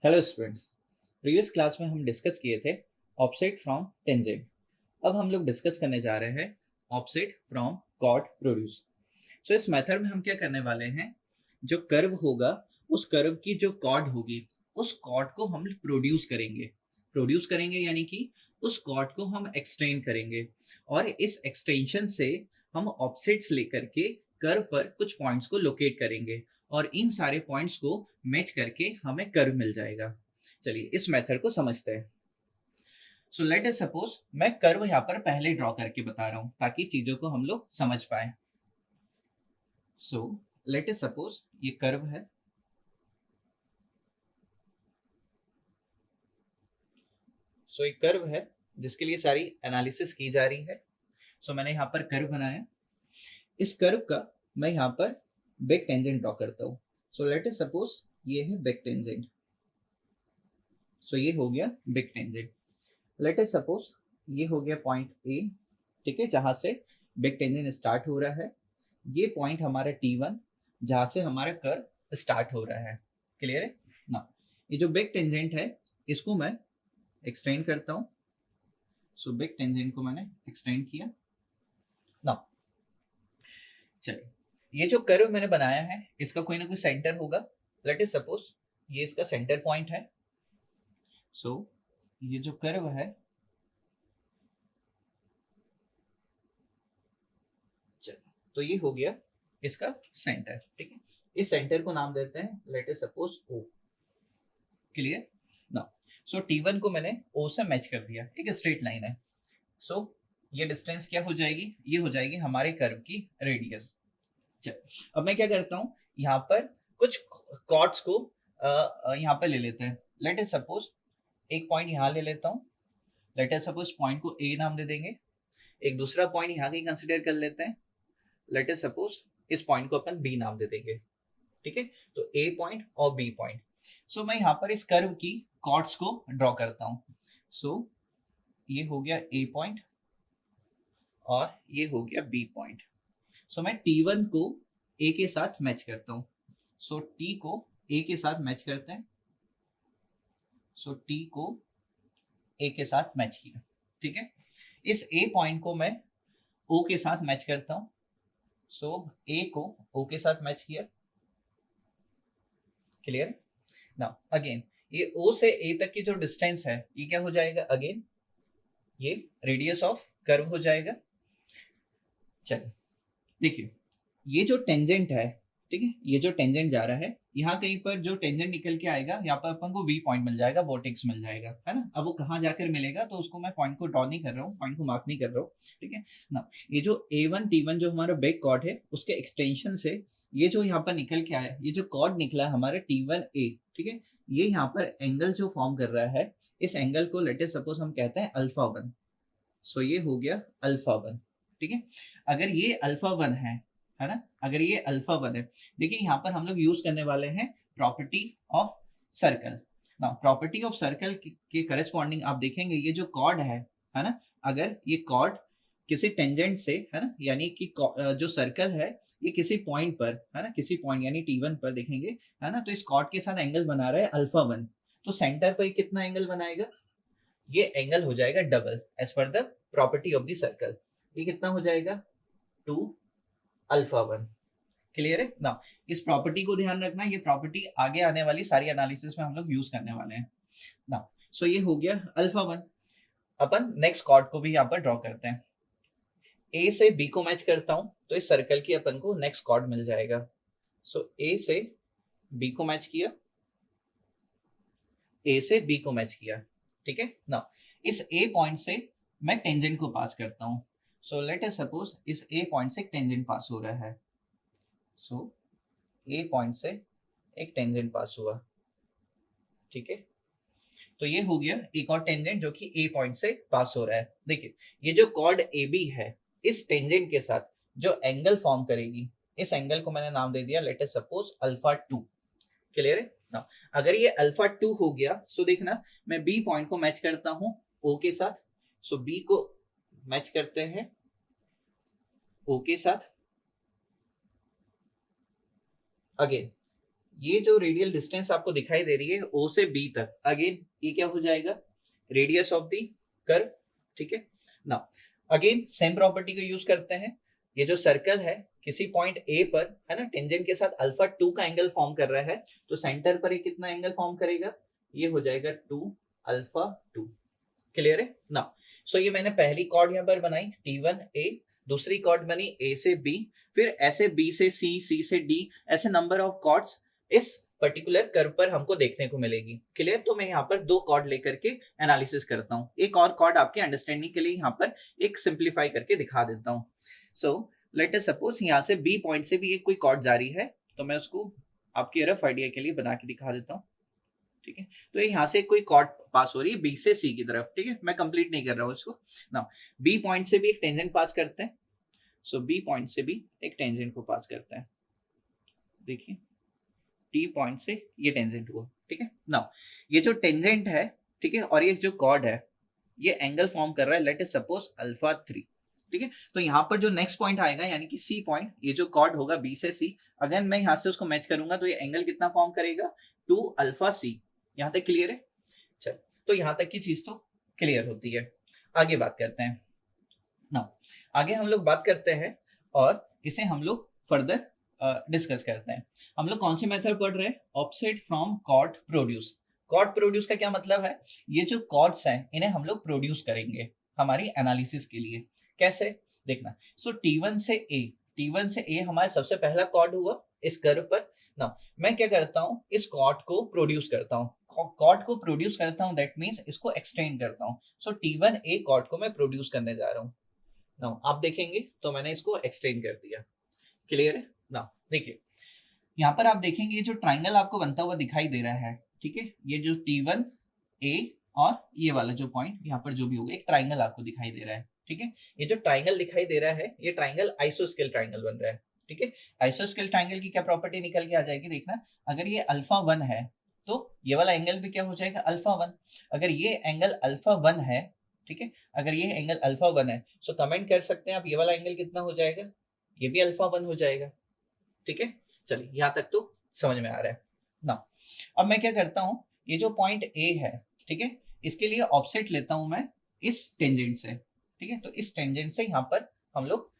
Hello students. Previous class में हम discuss किए थे ऑफसेट फ्रॉम टेंजेंट। अब हम लोग डिस्कस करने जा रहे हैं ऑफसेट फ्रॉम कॉर्ड प्रोड्यूस। सो इस मेथड में हम क्या करने वाले हैं, जो कर्व होगा उस कर्व की जो कॉर्ड होगी उस कॉर्ड को हम प्रोड्यूस करेंगे यानी कि उस कॉर्ड को हम एक्सटेंड करेंगे और इस एक्सटेंशन से हम ऑफसेट्स लेकर के कर्व पर कुछ पॉइंट्स को लोकेट करेंगे और इन सारे पॉइंट्स को मैच करके हमें कर्व मिल जाएगा। चलिए इस मेथड को समझते हैं। सो लेट अस सपोज मैं कर्व यहाँ पर पहले ड्रॉ करके बता रहा हूँ ताकि चीजों को हम लोग समझ पाए। सो लेट अस सपोज ये कर्व है। सो एक कर्व है जिसके लिए सारी एनालिसिस की जा रही है। सो मैंने यहाँ पर कर्व बनाया। इस कर्व का मैं यहाँ पर बेक टेंजेंट ड्रॉ करता हूँ। सो लेट अस सपोज ये है बेक टेंजेंट। सो ये हो गया back tangent. Let us suppose ये हो गया पॉइंट ए, ठीक है, जहां से बेक टेंजेंट स्टार्ट हो रहा है। ये पॉइंट हमारा T1 जहां से हमारा कर्व स्टार्ट हो रहा है। क्लियर है ना? ये जो बेक टेंजेंट है इसको मैं एक्सटेंड करता हूँ। सो बेक टेंजेंट को मैंने एक्सटेंड किया ना। चलिए ये जो कर्व मैंने बनाया है इसका कोई ना कोई सेंटर होगा। लेट अस सपोज ये इसका सेंटर पॉइंट है। सो ये जो कर्व है, तो ये हो गया इसका सेंटर, ठीक है। इस सेंटर को नाम देते हैं late us suppose O। Clear ना? सो T1 को मैंने O से मैच कर दिया, एक स्ट्रेट लाइन है। सो ये डिस्टेंस क्या हो जाएगी? ये हो जाएगी हमारे कर्व की रेडियस। चल अब मैं क्या करता हूँ, यहाँ पर कुछ कॉर्ड्स को यहाँ पे ले लेते हैं। लेट अस सपोज एक पॉइंट यहाँ ले लेता हूँ। लेट अस सपोज पॉइंट को A नाम दे देंगे। एक दूसरा पॉइंट यहाँ की कंसिडर कर लेते हैं। लेट अस सपोज इस पॉइंट को अपन B नाम दे देंगे, ठीक है। तो A पॉइंट और B पॉइंट। सो मैं यहाँ पर इस कर्व की कॉर्ड्स को ड्रॉ करता हूँ। सो ये हो गया A पॉइंट और ये हो गया B पॉइंट। सो मैं T1 को A के साथ मैच करता हूँ। सो T को A के साथ मैच करते हैं। सो T को A के साथ मैच किया, ठीक है। इस A पॉइंट को मैं O के साथ मैच करता हूँ। सो A को O के साथ मैच किया। क्लियर? नाउ अगेन ये O से A तक की जो डिस्टेंस है ये क्या हो जाएगा? अगेन ये रेडियस ऑफ कर्व हो जाएगा। चलिए देखिए ये जो टेंजेंट है, ठीक है, ये जो टेंजेंट जा रहा है यहाँ कहीं पर जो टेंजेंट निकल के आएगा यहाँ पर अपन को वी पॉइंट मिल जाएगा, वर्टेक्स मिल जाएगा, है ना। अब वो कहाँ जाकर मिलेगा तो उसको मैं पॉइंट को ड्रॉ नहीं कर रहा हूँ, पॉइंट को मार्क नहीं कर रहा हूँ, ठीक है ना। ये जो A1 T1 जो हमारा बैक कॉर्ड है उसके एक्सटेंशन से ये जो यहाँ पर निकल के आया, ये जो कॉर्ड निकला है हमारा T1A, ठीक है, ये यहाँ पर एंगल जो फॉर्म कर रहा है इस एंगल को लेट अस सपोज हम कहते हैं अल्फा 1। सो ये हो गया अल्फा 1, ठीक है। अगर ये अल्फा 1 है ना, अगर ये अल्फा 1 है, देखिए यहाँ पर हम लोग यूज करने वाले हैं प्रॉपर्टी ऑफ सर्कल। ना प्रॉपर्टी ऑफ सर्कल के करस्पॉन्डिंग आप देखेंगे ये जो कॉर्ड है ना, अगर ये कॉर्ड किसी टेंजेंट से, है ना, यानी कि जो सर्कल है ये किसी पॉइंट पर है ना, किसी पॉइंट यानी T1 पर देखेंगे, है ना, तो इस कॉर्ड के साथ एंगल बना रहा है अल्फा 1। तो सेंटर पर कितना एंगल बनाएगा? ये एंगल हो जाएगा double as per the property of the circle. ये कितना हो जाएगा? 2 अल्फा 1। क्लियर है ना? इस प्रॉपर्टी को ध्यान रखना, ये प्रॉपर्टी आगे आने वाली सारी एनालिसिस में हम लोग यूज करने वाले हैं ना। सो ये हो गया अल्फा 1। अपन नेक्स्ट कॉर्ड को भी यहाँ पर ड्रॉ करते हैं। ए से बी को मैच करता हूं तो इस सर्कल की अपन को नेक्स्ट कॉर्ड मिल जाएगा। सो ए से बी को मैच किया, ए से बी को मैच किया, ठीक है ना। इस ए पॉइंट से मैं टेंजेंट को पास करता हूँ। सो लेट अस सपोज इस ए पॉइंट से एक टेंजेंट पास हो रहा है। सो ए पॉइंट से एक टेंजेंट पास हुआ, ठीक है। तो ये हो गया एक और टेंजेंट जो कि ए पॉइंट से पास हो रहा है। देखिए ये जो कॉर्ड ए बी है इस टेंजेंट के साथ जो एंगल फॉर्म करेगी, इस एंगल को मैंने नाम दे दिया late us suppose alpha 2। Clear है ना? अगर ये अल्फा 2 हो गया सो देखना मैं बी पॉइंट को मैच करता हूं ओ के साथ। सो बी को मैच करते हैं ओ के साथ। अगेन ये जो रेडियल डिस्टेंस आपको दिखाई दे रही है ओ से बी तक, अगेन ये क्या हो जाएगा, रेडियस ऑफ द कर्व, ठीक है ना। अगेन सेम प्रॉपर्टी को यूज करते हैं, ये जो सर्कल है किसी पॉइंट ए पर है ना टेंजेंट के साथ अल्फा 2 का एंगल फॉर्म कर रहा है, तो सेंटर पर ये कितना एंगल फॉर्म करेगा, ये हो जाएगा 2 अल्फा 2। क्लियर है ना। सो ये मैंने पहली कॉर्ड यहाँ पर बनाई T1A, दूसरी कॉर्ड बनी A से B, फिर ऐसे B से C, C से D, ऐसे नंबर ऑफ कॉर्ड्स इस पर्टिकुलर कर्व पर हमको देखने को मिलेगी। क्लियर। तो मैं यहाँ पर दो कॉर्ड लेकर के एनालिसिस करता हूँ, एक और कॉर्ड आपके अंडरस्टैंडिंग के लिए यहाँ पर एक सिंप्लीफाई करके दिखा देता हूँ। सो लेट अस सपोज यहाँ से B पॉइंट से भी एक कोई कॉर्ड जारी है, तो मैं उसको आपकी रफ आइडिया के लिए बना के दिखा देता हूँ। ठीक है, तो यहाँ से कोई कॉर्ड पास हो रही है बी से सी की तरफ, ठीक है, मैं कंप्लीट नहीं कर रहा हूँ इसको ना। बी पॉइंट से भी एक टेंजेंट पास करते हैं, सो बी पॉइंट से भी एक टेंजेंट को पास करते हैं, देखिए टी पॉइंट से ये टेंजेंट हुआ, ठीक है ना। ये जो टेंजेंट है, ठीक है, और ये जो कॉर्ड है ये एंगल फॉर्म कर रहा है, लेट अस सपोज अल्फा 3, ठीक है। तो यहाँ पर जो नेक्स्ट पॉइंट आएगा यानी कि सी पॉइंट, ये जो कॉर्ड होगा बी से सी, अगर मैं यहाँ से उसको मैच करूंगा तो ये एंगल कितना फॉर्म करेगा, 2 अल्फा सी। यहाँ तक क्लियर है। चल, तो यहाँ तक की चीज तो क्लियर होती है। आगे बात करते हैं ना, आगे हम लोग बात करते हैं और इसे हम लोग फर्दर डिस्कस करते हैं। हम लोग कौन सी मेथड पढ़ रहे हैं, offset from chord produce. Chord produce का क्या मतलब है, ये जो कॉर्ड्स हैं इन्हें हम लोग प्रोड्यूस करेंगे हमारी एनालिसिस के लिए। कैसे देखना, सो T1 से A, T1 से A हमारा सबसे पहला कॉर्ड हुआ इस कर्व पर ना। मैं क्या करता हूँ, इस कॉर्ड को प्रोड्यूस करता हूँ, कॉर्ड को प्रोड्यूस करता हूँ, दैट मींस इसको एक्सटेंड करता हूँ। सो T1A कॉर्ड को मैं प्रोड्यूस करने जा रहा हूँ ना। आप देखेंगे तो मैंने इसको एक्सटेंड कर दिया। क्लियर है ना। देखिए यहाँ पर आप देखेंगे ये जो ट्राइंगल आपको बनता हुआ दिखाई दे रहा है, ठीक है, ये जो T1A और ये वाला जो पॉइंट यहाँ पर जो भी होगा, एक ट्राइंगल आपको दिखाई दे रहा है, ठीक है। ये जो ट्राइंगल दिखाई दे रहा है ये ट्राइंगल आइसोस्केल ट्राइंगल बन रहा है, ठीक है। आइसोस्केल ट्राइंगल की क्या प्रॉपर्टी निकल के आ जाएगी, देखना, अगर ये अल्फा 1 है तो ये वाला एंगल भी क्या हो जाएगा, अल्फा 1। अगर ये एंगल अल्फा 1 है, ठीक है, अगर ये एंगल अल्फा 1 है, सो कमेंट कर सकते हैं आप, ये वाला एंगल कितना हो जाएगा, ये भी अल्फा 1 हो जाएगा, ठीक है। चलिए यहाँ तक तो समझ में आ रहा है ना। अब मैं क्या करता हूँ, ये जो पॉइंट ए है, ठीक है, इसके लिए ऑफसेट लेता हूं मैं इस टेंजेंट से, ठीक है। तो इस टेंजेंट से यहाँ पर हम लोग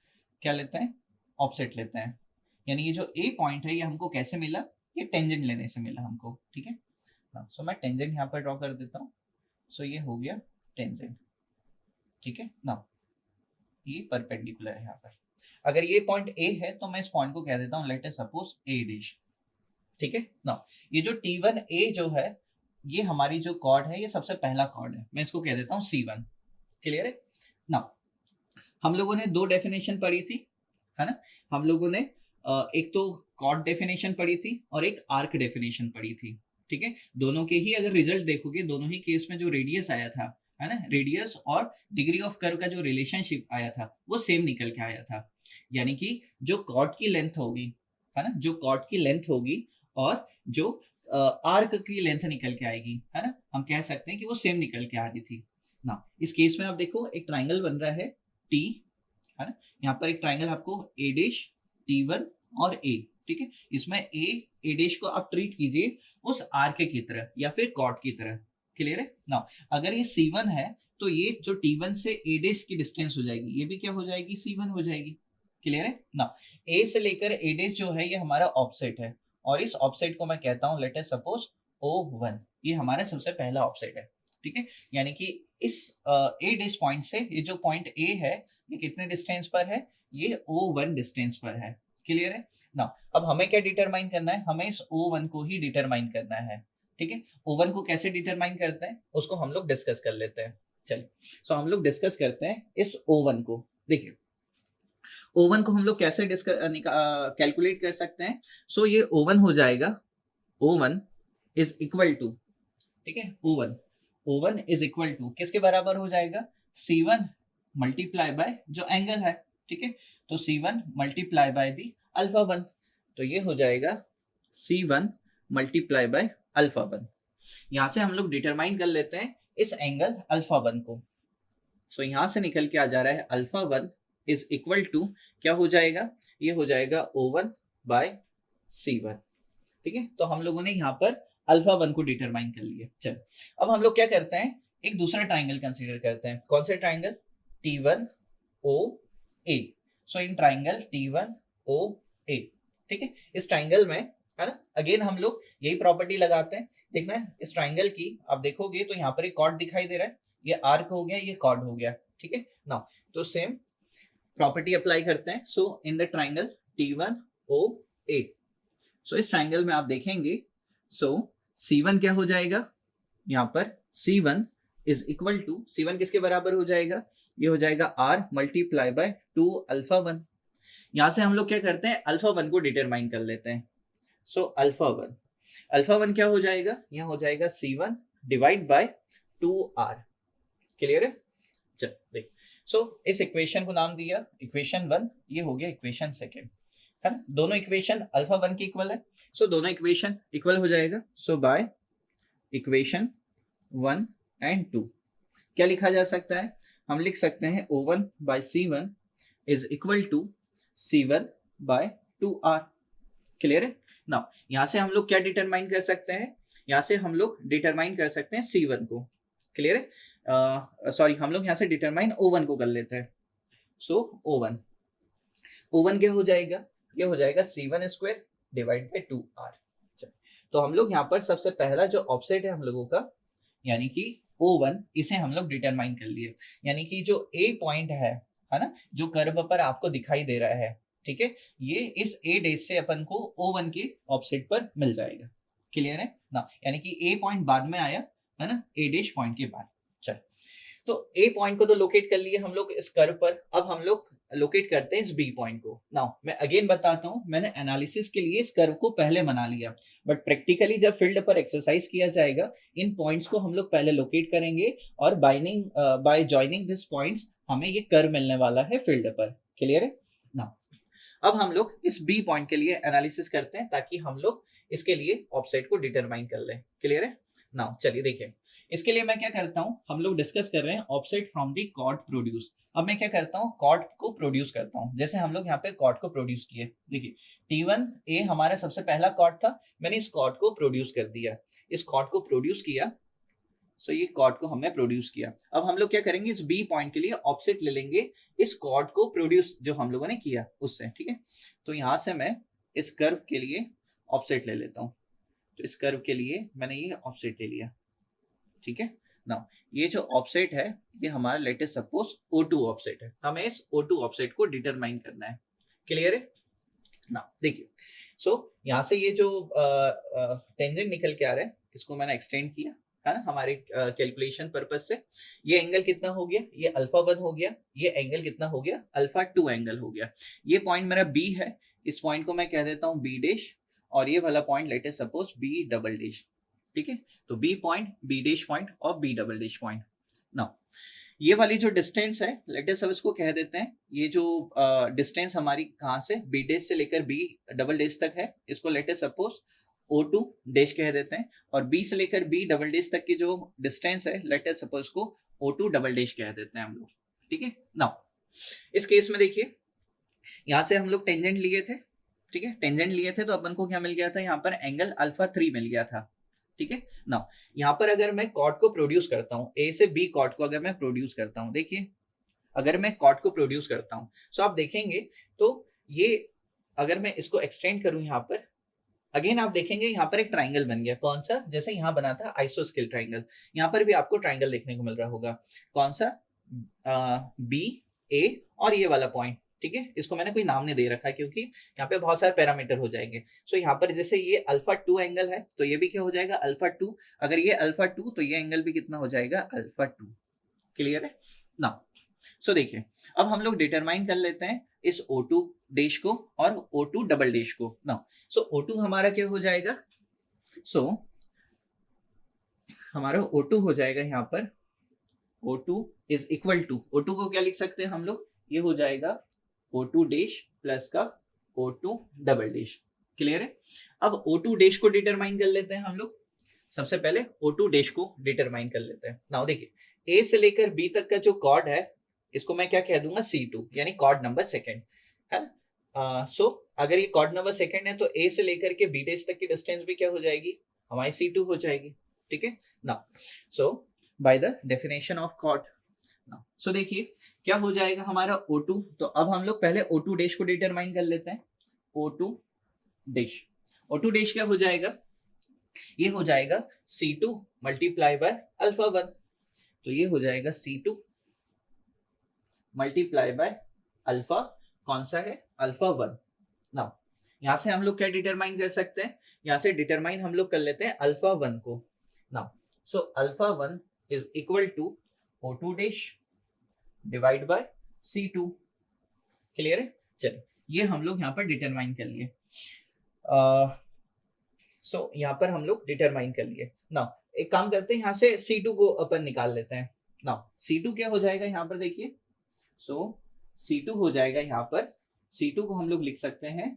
क्या लेते हैं, ऑफसेट लेते हैं। यानी ये जो ए पॉइंट है ये हमको कैसे मिला, ये टेंजेंट लेने से मिला हमको, ठीक है ना। सो मैं टेंजेंट यहाँ पर ड्रॉ कर देता हूँ। सो ये हो गया टेंजेंट, ठीक है ना, ये परपेंडिकुलर है यहाँ पर। अगर ये पॉइंट ए है तो मैं इस पॉइंट को कह देता हूँ लेट अस सपोज ए डैश, ठीक है ना। ये जो T1A जो है ये हमारी जो कॉर्ड है ये सबसे पहला कॉर्ड है, मैं इसको कह देता हूँ C1। क्लियर है ना। हम लोगों ने दो डेफिनेशन पढ़ी थी, है ना। हम लोगों ने एक तो कॉर्ड डेफिनेशन पढ़ी थी और एक आर्क डेफिनेशन पढ़ी थी, ठीक है। दोनों के ही अगर रिजल्ट देखोगे, दोनों ही केस में जो रेडियस आया था, है ना, रेडियस और डिग्री ऑफ कर्व का जो रिलेशनशिप आया था वो सेम निकल के आया था। यानी कि जो कॉर्ड की लेंथ होगी, है ना, जो कॉर्ड की लेंथ होगी और जो आर्क की लेंथ निकल के आएगी, है ना, हम कह सकते हैं कि वो सेम निकल के आ रही थी ना। इस केस में आप देखो एक ट्राइंगल बन रहा है टी, है ना, यहाँ पर एक ट्राइंगल आपको ए डैश T1 और ए, ठीक है। इसमें ए डैश को आप ट्रीट कीजिए उस आर्क की तरह या फिर कॉर्ड की तरह। क्लियर है ना। अगर ये C1 है तो ये जो T1 से ए डैश की डिस्टेंस हो जाएगी, ये भी क्या हो जाएगी, C1 हो जाएगी। क्लियर है ना। ए से लेकर ए डैश जो है ये हमारा ऑफसेट है और इस ऑफसेट को मैं कहता हूं लेट अस सपोज O1, ये हमारा सबसे पहला ऑफसेट है, ठीक है। यानी कि इस ए डैश पॉइंट से ये जो पॉइंट ए है ये कितने डिस्टेंस पर है, ये O1 डिस्टेंस पर है। क्लियर है ना। अब हमें क्या डिटरमाइन करना है, हमें इस O1 को ही डिटरमाइन करना है, ठीक है। O1 को कैसे डिटरमाइन करते हैं उसको हम लोग डिस्कस कर लेते हैं। चलिए सो हम लोग डिस्कस करते हैं इस O1 को। देखिए O1 को हम लोग कैसे कैलकुलेट कर सकते हैं। सो ये O1 हो जाएगा, O1 इज इक्वल टू, ठीक है, O1 इज इक्वल टू किसके बराबर हो जाएगा, C1 मल्टीप्लाई बाय जो एंगल है, ठीक है। तो C1 multiply by the alpha 1, तो ये हो जाएगा C1 मल्टीप्लाई बाय अल्फा 1। यहां से हम लोग डिटरमाइन कर लेते हैं इस एंगल अल्फा 1 को। सो यहां से निकल के आ जा रहा है अल्फा 1 इज इक्वल टू क्या हो जाएगा, ये हो जाएगा O1 बाय C1, ठीक है, तो हम लोगों ने यहाँ पर अल्फा 1 को डिटरमाइन कर लिया। चलो अब हम लोग क्या करते हैं, एक दूसरा ट्राइंगल कंसीडर करते हैं। कौन से triangle? T1OA। So in triangle T1OA, ठीक है, इस ट्राइंगल में है ना, अगेन हम लोग यही प्रॉपर्टी लगाते हैं। देखना है इस ट्राइंगल की, आप देखोगे तो यहाँ पर एक कॉर्ड दिखाई दे रहा है, ये आर्क हो गया, ये कॉर्ड हो गया, ठीक है ना। तो सेम प्रॉपर्टी अप्लाई करते हैं। सो इन द ट्राइंगल T1OA, सो इस ट्राइंगल में आप देखेंगे, सो C1 क्या हो जाएगा, यहाँ पर C1 is equal to, C1 किसके बराबर हो जाएगा, ये हो जाएगा R मल्टीप्लाई बाय 2 अल्फा 1। यहां से हम लोग क्या करते हैं, अल्फा 1 को डिटरमाइन कर लेते हैं। सो अल्फा 1 क्या हो जाएगा, यह हो जाएगा C1 divide by 2R। Clear है? चल देख, सो इस इक्वेशन को नाम दिया इक्वेशन 1, ये हो गया इक्वेशन सेकेंड, है ना। दोनों इक्वेशन अल्फा 1 की इक्वल है, सो दोनों इक्वेशन इक्वल हो जाएगा। सो बाय इक्वेशन 1 एंड 2 क्या लिखा जा सकता है, हम लिख सकते हैं O1 by C1 is equal to C1 by 2R। Clear है ना। यहां से हम लोग क्या डिटरमाइन कर सकते हैं, यहां से हम लोग डिटरमाइन कर सकते हैं C1 को। क्लियर है, सॉरी हम लोग यहां से डिटरमाइन O1 को कर लेते हैं। सो O1 क्या हो जाएगा, ये हो जाएगा C1 square divide by 2R। तो हम लोग यहाँ पर सबसे पहला जो ऑफसेट है हम लोगों का, यानी कि O1, इसे हम लोग डिटरमाइन कर लिए। यानी कि जो A पॉइंट है ना, जो कर्व पर आपको दिखाई दे रहा है, ठीक है, ये इस A डैश से अपन को O1 के ऑफसेट पर मिल जाएगा। क्लियर है ना, यानी कि A पॉइंट बाद में आया है ना, A डैश पॉइंट के बाद। चल, तो A पॉइंट को तो लोकेट कर लिए हम लोग इस कर्व पर, अब हम लोग लोकेट करते हैं इस B पॉइंट को। नाउ मैं अगेन बताता हूं, मैंने एनालिसिस के लिए इस कर्व को पहले बना लिया, बट प्रैक्टिकली जब फील्ड पर एक्सरसाइज किया जाएगा, इन पॉइंट्स को हम लोग पहले लोकेट करेंगे और बाय जॉइनिंग दिस पॉइंट्स हमें ये कर्व मिलने वाला है फील्ड पर। क्लियर है ना। अब हम लोग इस B पॉइंट के लिए एनालिसिस करते हैं, ताकि हम लोग इसके लिए ऑफसेट को डिटरमाइन कर लें। क्लियर है ना। चलिए देखिए, इसके लिए मैं क्या करता हूं, हम लोग डिस्कस कर रहे हैं offset from the chord produce. अब मैं क्या करता हूं, कॉर्ड को प्रोड्यूस करता हूं। जैसे हम लोग यहाँ पे कॉर्ड को प्रोड्यूस किए, देखिए T1A हमारा सबसे पहला कॉर्ड था, मैंने इस कॉर्ड को प्रोड्यूस कर दिया, इस कॉर्ड को प्रोड्यूस किया। सो ये कॉर्ड को हमने प्रोड्यूस किया। अब हम लोग क्या करेंगे, इस B पॉइंट के लिए ऑफसेट ले लेंगे इस कॉर्ड को प्रोड्यूस जो हम लोगों ने किया उससे। ठीक है, तो यहां से मैं इस कर्व के लिए ऑफसेट ले लेता हूं। तो इस कर्व के लिए मैंने ये ऑफसेट ले लिया। ठीक है ना, ये जो ऑफसेट है ये हमारा लेटेस्ट सपोज O2 ऑफसेट है, हमें इस O2 ऑफसेट को डिटरमाइन करना है। क्लियर है ना। देखिए, सो यहाँ से ये जो टेंजेंट निकल के आ रहा है, इसको मैंने एक्सटेंड किया है ना हमारे कैलकुलेशन पर्पज से। ये एंगल कितना हो गया, ये अल्फा 1 हो गया, ये एंगल कितना हो गया, अल्फा 2 एंगल हो गया। ये पॉइंट मेरा B है, इस पॉइंट को मैं कह देता हूँ B डैश, और ये वाला point latest suppose B double dash. ठीक है, तो B point, B dash point और B double dash point. Now ये वाली जो डिस्टेंस है, लेटेस्ट अब इसको कह देते हैं, ये जो डिस्टेंस हमारी कहाँ से B डैश से लेकर B डबल डैश तक है, इसको लेटेस्ट सपोज O2 डैश कह देते हैं, और B से लेकर B डबल डैश तक की जो डिस्टेंस है, लेटेस्ट सपोज को O2 डबल डैश कह देते हैं हम लोग। ठीक है, नाउ इस केस में देखिए, यहाँ से हम लोग टेंजेंट लिए थे। ठीक है, टेंजेंट लिए थे तो अपन को क्या मिल गया था, यहाँ पर एंगल अल्फा 3 मिल गया था। ठीक है ना, यहाँ पर अगर मैं कॉर्ड को प्रोड्यूस करता हूँ, A से B कॉर्ड को अगर मैं प्रोड्यूस करता हूँ, देखिए अगर मैं कॉर्ड को प्रोड्यूस करता हूँ, सो आप देखेंगे तो ये अगर मैं इसको एक्सटेंड करूँ यहाँ पर, अगेन आप देखेंगे यहाँ पर एक ट्राइंगल बन गया। कौन सा, जैसे यहाँ बना था आइसोस्केल ट्राइंगल, यहाँ पर भी आपको ट्राइंगल देखने को मिल रहा होगा। कौन सा, B A और ये वाला पॉइंट। ठीक है, इसको मैंने कोई नाम नहीं दे रखा है क्योंकि यहाँ पे बहुत सारे पैरामीटर हो जाएंगे। सो यहाँ पर जैसे ये अल्फा 2 एंगल है, तो ये भी क्या हो जाएगा, अल्फा 2। अगर ये अल्फा 2 तो ये एंगल भी कितना हो जाएगा, अल्फा 2। क्लियर है ना। सो देखिए, अब हम लोग डिटरमाइन कर लेते हैं इस O2 डैश को और O2 डबल डैश को ना। सो O2 हमारा क्या हो जाएगा, सो हमारा O2 हो जाएगा यहाँ पर, O2 is equal to, O2 को क्या लिख सकते हैं हम लोग, ये हो जाएगा O2 डैश प्लस का O2 डबल डैश। क्लियर है, अब O2 डैश को डिटरमाइन कर लेते हैं हम लोग। सबसे पहले O2 डैश को डिटरमाइन कर लेते हैं। नाउ देखिए, A से लेकर B तक का जो कॉर्ड है, इसको मैं क्या कह दूंगा, C2, यानी कॉर्ड नंबर सेकंड है ना। सो अगर ये कॉर्ड नंबर सेकंड है तो ए से लेकर के बी डेज तक की डिस्टेंस भी क्या हो जाएगी, हमारी C2 हो जाएगी, ठीक है ना। So by the definition of cord, so देखिए क्या हो जाएगा हमारा O2, तो अब हम लोग पहले O2 डैश को डिटरमाइन कर लेते हैं। O2 डैश, O2 डैश क्या हो जाएगा, ये हो जाएगा C2 मल्टीप्लाई बाय अल्फा 1, तो ये हो जाएगा C2 मल्टीप्लाई बाय अल्फा, कौन सा है, अल्फा 1। नाउ यहां से हम लोग क्या डिटरमाइन कर सकते हैं, यहां से डिटरमाइन हम लोग कर लेते हैं अल्फा 1 को। Now so alpha 1 is equal to O2 dash divide by C2, clear है। चलिए ये हम लोग यहाँ पर डिटरमाइन कर लिए, सो यहाँ पर हम लोग डिटरमाइन कर लिए। नाउ एक काम करते हैं, यहाँ से C2 को अपन निकाल लेते हैं। नाउ C2 क्या हो जाएगा यहाँ पर देखिए, सो C2 हो जाएगा यहाँ पर, C2 को हम लोग लिख सकते हैं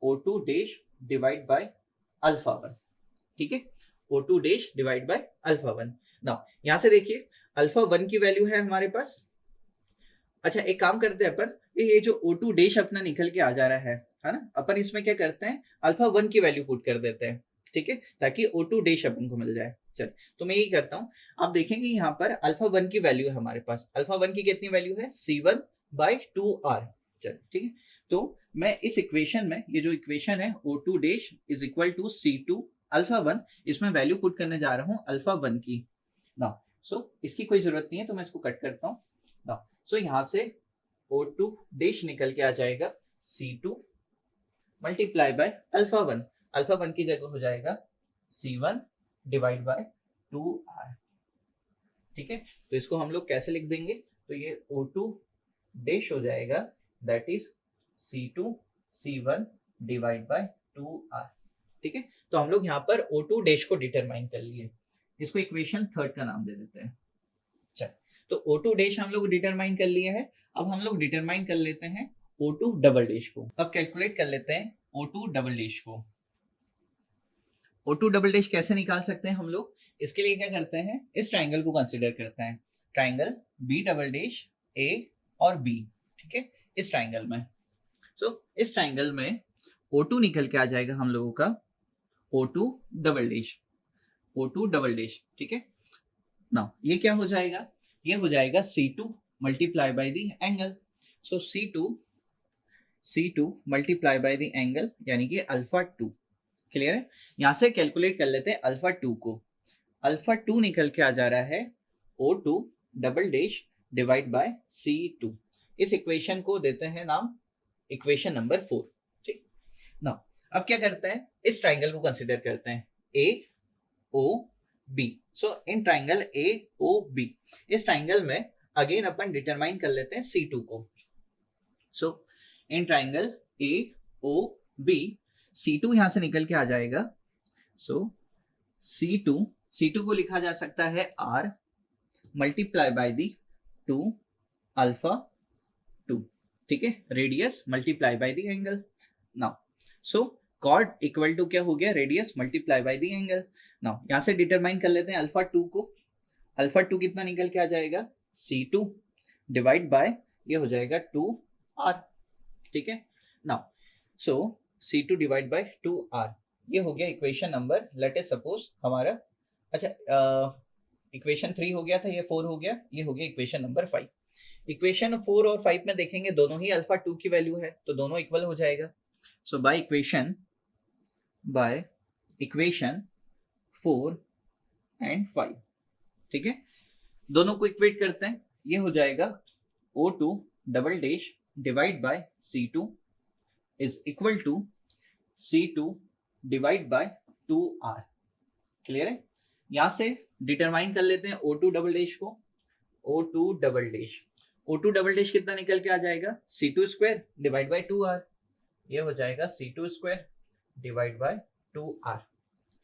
O2 dash divide by alpha 1, ठीक है, O2 dash divide by alpha 1। Now यहाँ से देखिए अल्फा 1 की वैल्यू है हमारे पास। अच्छा एक काम करते हैं अपन, ये जो O2 डैश अपना निकल के आ जा रहा है ना, अपन इसमें क्या करते हैं, अल्फा 1 की वैल्यू पुट कर देते हैं, ठीक है, ताकि O2 डैश अपन को मिल जाए। चल तो मैं यही करता हूँ, आप देखेंगे यहाँ पर अल्फा 1 की वैल्यू है हमारे पास, अल्फा 1 की कितनी वैल्यू है, C1 बाय 2R। चल ठीक है, तो मैं इस इक्वेशन में, ये जो इक्वेशन है O2 dash is equal to C2 alpha 1, इसमें वैल्यू पुट करने जा रहा हूँ अल्फा 1 की। ना सो इसकी कोई जरूरत नहीं है, तो मैं इसको कट करता हूँ ना। सो यहाँ से O2 डैश निकल के आ जाएगा C2 multiply by alpha 1, alpha 1 की जगह हो जाएगा C1 डिवाइड बाय 2R, ठीक है। तो इसको हम लोग कैसे लिख देंगे, तो ये O2 डैश हो जाएगा that is C2 C1 divide by 2R, ठीक है। तो हम लोग यहाँ पर O2 डैश को डिटरमाइन कर लिए, इसको इक्वेशन थर्ड का नाम दे देते हैं। चल तो O2 डैश हम लोग डिटरमाइन कर लिए हैं, अब हम लोग डिटरमाइन कर लेते हैं O2 डबल डैश को। अब कैलकुलेट कर लेते हैं O2 डबल डैश को। O2 डबल डैश कैसे निकाल सकते हैं हम लोग, इसके लिए क्या करते हैं, इस ट्राइंगल को कंसीडर करते हैं, triangle B double dash A और B, ठीक है, इस ट्राइंगल में। सो इस ट्राइंगल में O2 निकल के आ जाएगा हम लोगों का O2 double dash, O2 double dash, ठीक है ना। ये क्या हो जाएगा, ये हो जाएगा C2 multiply by the angle, so C2 multiply by the angle यानी कि अल्फा 2, क्लियर है। यहां से कैलकुलेट कर लेते हैं अल्फा 2 को, अल्फा 2 निकल के आ जा रहा है O2 double dash divide by C2, इस इक्वेशन को देते हैं नाम इक्वेशन नंबर 4, ठीक ना। अब क्या करते हैं, इस ट्राइंगल को कंसीडर करते हैं AOB, so in triangle AOB, इस ट्राइंगल में अगेन अपन डिटरमाइन कर लेते हैं C2 को। सो इन ट्राइंगल AOB C2 यहां से निकल के आ जाएगा, सो C2 को लिखा जा सकता है R multiply by the 2 alpha 2, ठीक है, radius multiply by the angle. Now so chord equal to क्या हो गया, radius multiply by the angle. Now यहां से डिटरमाइन कर लेते हैं अल्फा 2 को, अल्फा 2 कितना निकल के आ जाएगा, C2 डिवाइड बाय ये हो जाएगा 2R, ठीक है। Now so C2 divide by 2R, ये हो गया equation number, late us suppose हमारा, अच्छा इक्वेशन 3 हो गया था, ये 4 हो गया, ये हो गया इक्वेशन नंबर 5। इक्वेशन 4 और 5 में देखेंगे दोनों ही अल्फा 2 की वैल्यू है, तो दोनों इक्वल हो जाएगा। सो बाय इक्वेशन 4 एंड 5, ठीक है, दोनों को इक्वेट करते हैं, ये हो जाएगा O2 double dash divide by C2 is equal to C2 divide by 2R, clear है। यहां से डिटरमाइन कर लेते हैं O2 डबल डैश को, O2 डबल डैश कितना निकल के आ जाएगा, C2 square divide by 2R, ये हो जाएगा C2 square divide by 2R,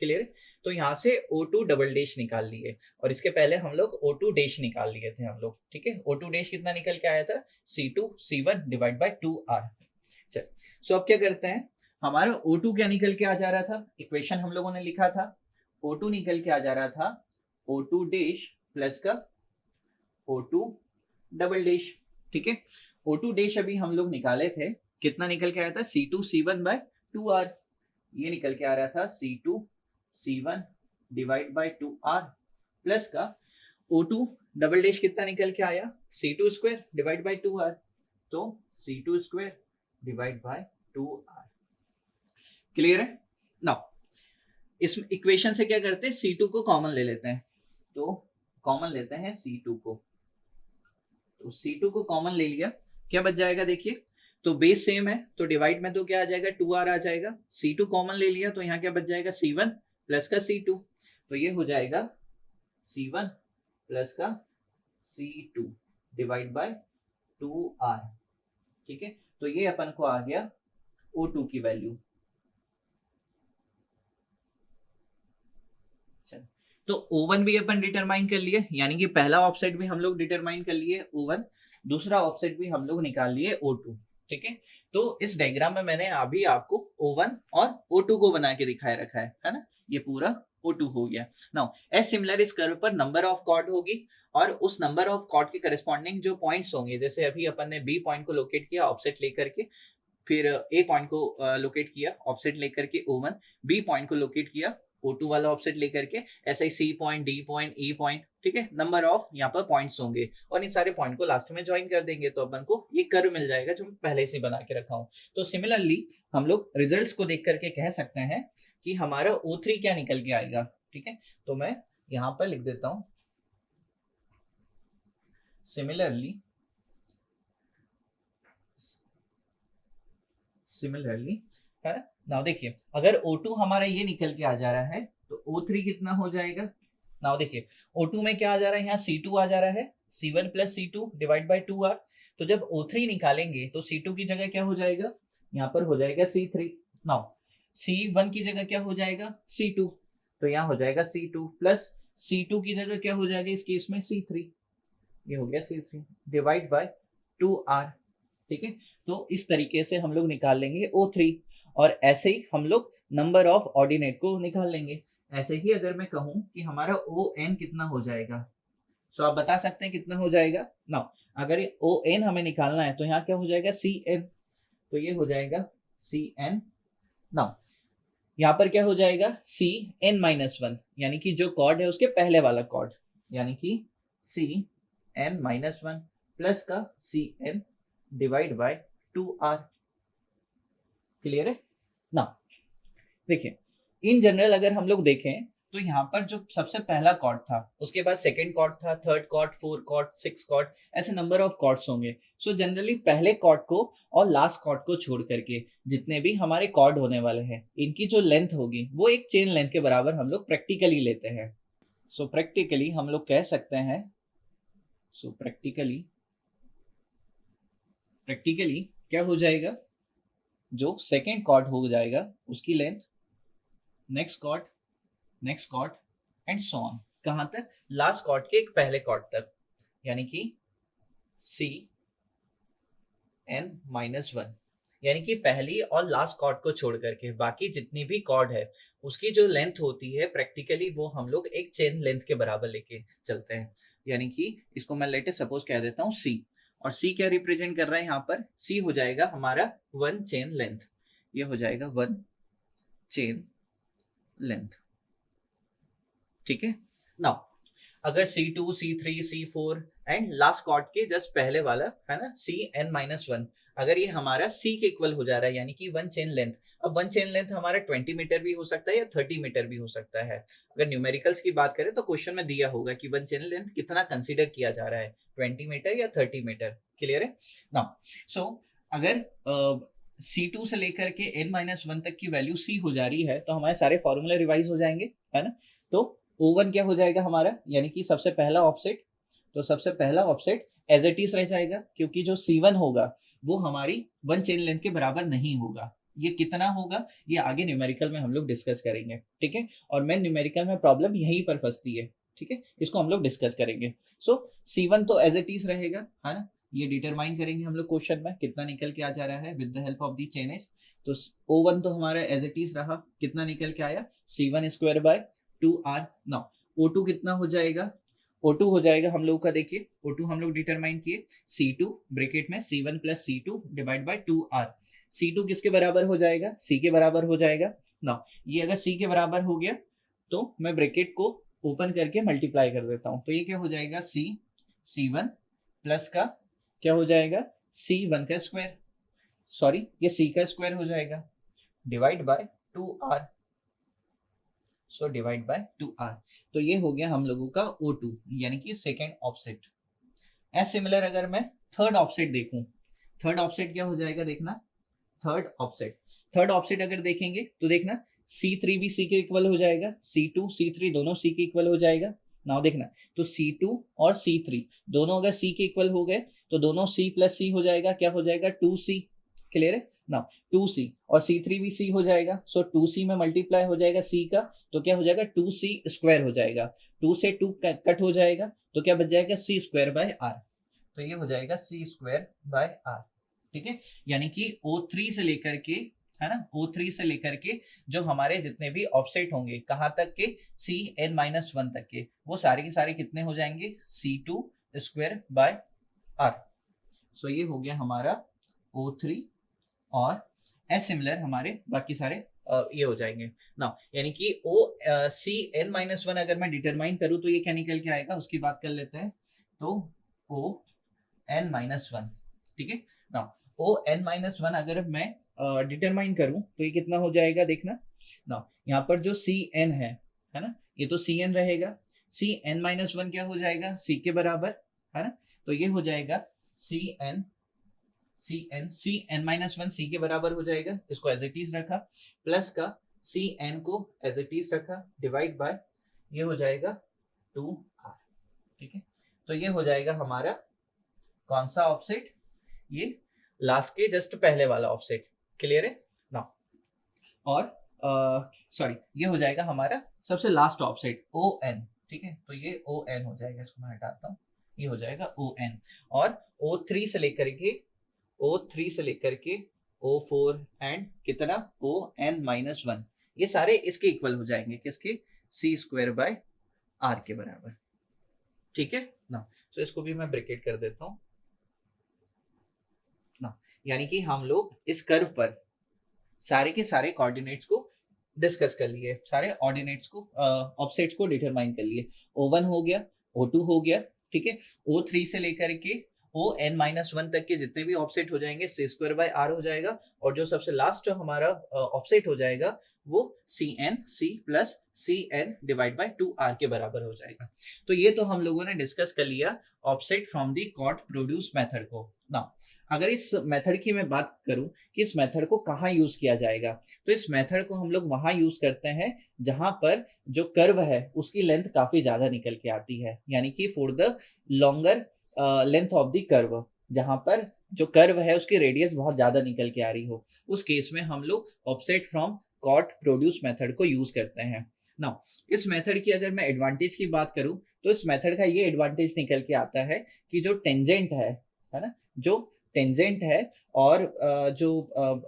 clear है। तो यहाँ से O2 डबल डैश निकाल लिए, और इसके पहले हम लोग O2 डैश निकाल लिए थे हम लोग, ठीक है। O2 डैश कितना निकल के आया था, C1 डिवाइड बाय 2R। चल सो अब क्या करते हैं, हमारा O2 क्या निकल के आ जा रहा था, इक्वेशन हम लोगों ने लिखा था, O2 निकल के आ जा रहा था O2 डैश प्लस का O2 डबल डैश, ठीक है। O2 डैश अभी हम लोग निकाले थे, कितना निकल के आया था, C2C1/2R, ये निकल के आ रहा था C2C1 divide by 2R plus का O2 डबल डैश कितना निकल के आया, C2 square divide by 2R, तो C2 square divide by 2R। Clear है? नाउ इस इक्वेशन से क्या करते हैं, C2 को कॉमन ले लेते हैं, तो कॉमन लेते हैं C2 को, तो C2 को कॉमन ले लिया, क्या बच जाएगा देखिए, तो बेस सेम है तो डिवाइड में तो क्या आ जाएगा, 2R आ जाएगा, C2 कॉमन ले लिया तो यहाँ क्या बच जाएगा, C1 प्लस का C2, तो ये हो जाएगा C1 प्लस का C2 डिवाइड बाय 2R। ठीक है, तो ये अपन को आ गया O2 की वैल्यू। तो O1 भी अपन डिटरमाइन कर लिए, यानी कि पहला ऑफसेट भी हम लोग डिटरमाइन कर लिए O1, दूसरा ऑफसेट भी हम लोग निकाल लिए O2। ठीक है, तो इस डायग्राम में मैंने अभी आपको O1 और O2 को बना के दिखाए रखा है ना, ये पूरा O2 हो गया। नाउ एज सिमिलर इस कर्व पर नंबर ऑफ कॉर्ड होगी और उस नंबर ऑफ कॉर्ड के करस्पॉन्डिंग जो पॉइंट्स होंगे, जैसे अभी अपन ने B पॉइंट को लोकेट किया ऑफसेट लेकर के, फिर A पॉइंट को लोकेट किया ऑफसेट लेकर के O1, B पॉइंट को लोकेट किया O2 वाला ऑफसेट लेकर के, ऐसा ही C point, D point, E point. ठीक है, नंबर ऑफ यहाँ पर पॉइंट्स होंगे और इन सारे पॉइंट को लास्ट में ज्वाइन कर देंगे तो अपन को ये कर्व मिल जाएगा जो मैं पहले से बना के रखा हूँ। तो सिमिलरली हम लोग रिजल्ट्स को देख करके कह सकते हैं कि हमारा O3 क्या निकल के आएगा। ठीक है, तो मैं यहाँ पर लिख देता हूँ सिमिलरली है ना। नाउ देखिए, अगर O2 हमारा ये निकल के आ जा रहा है तो O3 कितना हो जाएगा। नाउ देखिए, O2 में क्या आ जा रहा है, यहाँ C2 आ जा रहा है, C1 plus C2 divide by 2R। तो जब O3 निकालेंगे तो C2 की जगह क्या हो जाएगा, यहाँ पर हो जाएगा C3। नाउ C1 की जगह क्या हो जाएगा, C2, तो यहाँ हो जाएगा C2 प्लस C2 की जगह क्या हो जाएगा इस केस में C3, ये हो गया C3 डिवाइड बाय 2R। ठीक है, तो इस तरीके से हम लोग निकाल लेंगे O3 और ऐसे ही हम लोग नंबर ऑफ ऑर्डिनेट को निकाल लेंगे। ऐसे ही अगर मैं कहूं कि हमारा ON कितना हो जाएगा, तो आप बता सकते हैं कितना हो जाएगा। नाउ अगर ये ON हमें निकालना है तो यहाँ क्या हो जाएगा CN, तो ये हो जाएगा CN। नाउ यहाँ पर क्या हो जाएगा CN-1, यानी कि जो कॉर्ड है उसके पहले वाला कॉर्ड, यानी कि CN-1 प्लस का CN divide by 2R। Clear है ना। देखिए, इन जनरल अगर हम लोग देखें तो यहाँ पर जो सबसे पहला कॉर्ड था, उसके बाद सेकंड कॉर्ड था, third chord, fourth chord, six chord, ऐसे नंबर ऑफ कॉर्ड्स होंगे। सो जनरली पहले कॉर्ड को और लास्ट कॉर्ड को छोड़ करके जितने भी हमारे कॉर्ड होने वाले हैं, इनकी जो लेंथ होगी वो एक चेन लेंथ के बराबर हम लोग प्रैक्टिकली लेते हैं। सो प्रैक्टिकली हम लोग कह सकते हैं, सो प्रैक्टिकली क्या हो जाएगा, जो सेकेंड कॉर्ड हो जाएगा उसकी length, next chord and so on, कहां तक, लास्ट कॉर्ड के एक पहले कॉर्ड तक, यानी कि CN-1, यानी कि पहली और लास्ट कॉर्ड को छोड़ करके बाकी जितनी भी कॉर्ड है उसकी जो लेंथ होती है प्रैक्टिकली वो हम लोग एक चेन लेंथ के बराबर लेके चलते हैं। यानी कि इसको मैं लेटे सपोज कह देता हूँ C, और C क्या रिप्रेजेंट कर रहा है यहाँ पर, C हो जाएगा हमारा वन चेन लेंथ, ये हो जाएगा वन चेन लेंथ। ठीक है, नाउ अगर C2, C3, C4 and last chord के जस्ट पहले वाला है ना CN-1, अगर ये हमारा C के इक्वल हो जा रहा है यानी कि वन चेन लेंथ, अब वन चेन लेंथ हमारा 20 मीटर भी हो सकता है या 30 मीटर भी हो सकता है। अगर न्यूमेरिकल्स की बात करें तो क्वेश्चन में दिया होगा कि वन चेन लेंथ कितना कंसीडर किया जा रहा है, 20 मीटर या 30 मीटर। क्लियर है नाउ। सो अगर C2 से लेकर के N-1 तक की वैल्यू C हो जा रही है तो हमारे सारे फॉर्मूले रिवाइज हो जाएंगे, है ना। तो O1 क्या हो जाएगा हमारा, यानी कि सबसे पहला ऑफसेट, तो सबसे पहला ऑफसेट एज इट इज रह जाएगा क्योंकि जो C1 होगा वो हमारी वन चेन लेंथ के बराबर नहीं होगा। ये कितना होगा ये आगे न्यूमेरिकल में हम लोग डिस्कस करेंगे। ठीक है, और मेन न्यूमेरिकल में प्रॉब्लम यहीं पर फंसती है। ठीक है, इसको हम लोग डिस्कस करेंगे। सो C1 तो एज इट इज रहेगा, है ना, ये डिटरमाइन करेंगे हम लोग क्वेश्चन में कितना निकल के आ जा रहा है with the help of the chainage. तो O1 तो हमारा एज इट इज रहा, कितना निकल के आया C1 square by 2R। Now O2 कितना हो जाएगा, O2 हो जाएगा हम लोग का, देखिए O2 हम लोग डिटरमाइन किए C2 ब्रैकेट में C1 plus C2 divide by 2R। C2 किसके बराबर हो जाएगा, C के बराबर हो जाएगा ना। ये अगर C के बराबर हो गया तो मैं ब्रैकेट को ओपन करके मल्टीप्लाई कर देता हूं, तो ये क्या हो जाएगा C1 प्लस का क्या हो जाएगा C1 का स्क्वायर, सॉरी ये C का स्क्वायर हो जाएगा divide by 2R, so divide by 2R। तो ये हो गया हम लोगों का O2 यानी कि सेकेंड ऑफसेट। एज सिमिलर अगर मैं थर्ड ऑफसेट देखूं, थर्ड ऑफसेट क्या हो जाएगा देखना, थर्ड ऑफसेट अगर देखेंगे तो देखना C3 भी C के इक्वल हो जाएगा, C2 C3 दोनों C के इक्वल हो जाएगा। नाउ देखना तो C2 और C3 दोनों अगर C के इक्वल हो गए तो दोनों C प्लस C हो जाएगा, क्या हो जाएगा 2C, क्लियर है ना। 2C और C3 भी C हो जाएगा, सो 2C में मल्टीप्लाई हो जाएगा C का, तो क्या हो जाएगा 2C स्क्वायर हो जाएगा, 2 से 2 कट हो जाएगा तो क्या बच जाएगा C स्क्वायर बाय R, तो ये हो जाएगा C स्क्वायर बाय R, ठीक है। यानी कि O3 से लेकर के, है ना, O3 से लेकर के जो हमारे जितने भी ऑफसेट होंगे कहाँ तक के Cn-1 तक के, वो सारे के सारे कितने हो जाएंगे C2 स्क्वायर बाय R। सो ये हो गया हमारा O3 और एज सिमिलर हमारे बाकी सारे ये हो जाएंगे ना। यानी कि Cn-1 अगर मैं डिटरमाइन करूं तो ये क्या निकल के आएगा उसकी बात कर लेते हैं, तो On-1, ठीक है ना। On-1 अगर मैं डिटरमाइन करूं तो ये कितना हो जाएगा देखना ना, यहाँ पर जो Cn है ना, ये तो Cn रहेगा, Cn-1 क्या हो जाएगा C के बराबर, है ना, तो ये हो जाएगा Cn-1 C के बराबर हो जाएगा, इसको एज इट इज रखा, प्लस का Cn को एज इट इज रखा डिवाइड बाय ये हो जाएगा 2R, ठीक है। तो ये हो जाएगा हमारा कौन सा ऑफसेट, ये लास्ट के जस्ट पहले वाला ऑफसेट, क्लियर है ना। और सॉरी ये हो जाएगा हमारा सबसे लास्ट ऑफसेट ON, ठीक है, तो ये ON हो जाएगा, इसको मैं हटाता हूँ, ये हो जाएगा ON। और O3 से लेकर के O4 एंड कितना On-1, ये सारे इसके इक्वल हो जाएंगे, किसके C स्क्वायर बाय R के बराबर, ठीक है ना। तो इसको भी मैं ब्रैकेट कर देता हूँ ना। यानी कि हम लोग इस कर्व पर सारे के सारे कोऑर्डिनेट्स को डिस्कस कर लिए, सारे ऑर्डिनेट्स को ऑफसेट्स को डिटरमाइन कर लिए, O1 हो गया, O2 हो गया, ठीक है, O3 से लेकर के On-1 तक के जितने भी ऑफसेट हो जाएंगे C स्क्वायर बाय R हो जाएगा, और जो सबसे लास्ट हमारा ऑफसेट हो जाएगा वो C plus Cn divide by 2R के बराबर हो जाएगा। तो ये तो हम लोगों ने डिस्कस कर लिया ऑफसेट फ्रॉम द कॉट प्रोड्यूस मेथड को ना। अगर इस मेथड की मैं बात करूं कि इस मेथड को कहाँ यूज किया जाएगा, तो इस मेथड को हम लोग वहां यूज करते हैं जहां पर जो कर्व है उसकी लेंथ काफी ज्यादा निकल के आती है, यानी कि for the longer length of the curve, जहां पर जो कर्व है उसकी रेडियस बहुत ज्यादा निकल के आ रही हो, उस केस में हम लोग ऑफसेट फ्रॉम कॉट प्रोड्यूस मेथड को यूज करते हैं ना। इस मेथड की अगर मैं एडवांटेज की बात करूं तो इस मेथड का ये एडवांटेज निकल के आता है कि जो टेंजेंट है ना, जो टेंजेंट है और जो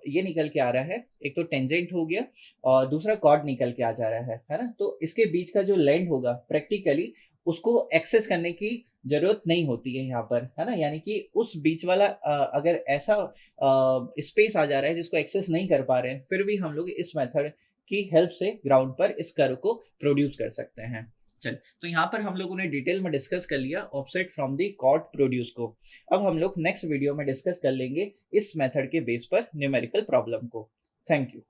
ये निकल के आ रहा है, एक तो टेंजेंट हो गया और दूसरा कॉर्ड निकल के आ जा रहा है ना, तो इसके बीच का जो लेंथ होगा प्रैक्टिकली उसको एक्सेस करने की जरूरत नहीं होती है यहाँ पर, है ना। यानी कि उस बीच वाला अगर ऐसा स्पेस आ जा रहा है जिसको एक्सेस नहीं कर पा रहे हैं, फिर भी हम लोग इस मेथड की हेल्प से ग्राउंड पर इस कर्व को प्रोड्यूस कर सकते हैं। चल, तो यहाँ पर हम लोगों ने डिटेल में डिस्कस कर लिया ऑफसेट फ्रॉम दी कॉट प्रोड्यूस को। अब हम लोग नेक्स्ट वीडियो में डिस्कस कर लेंगे इस मेथड के बेस पर न्यूमेरिकल प्रॉब्लम को। Thank you.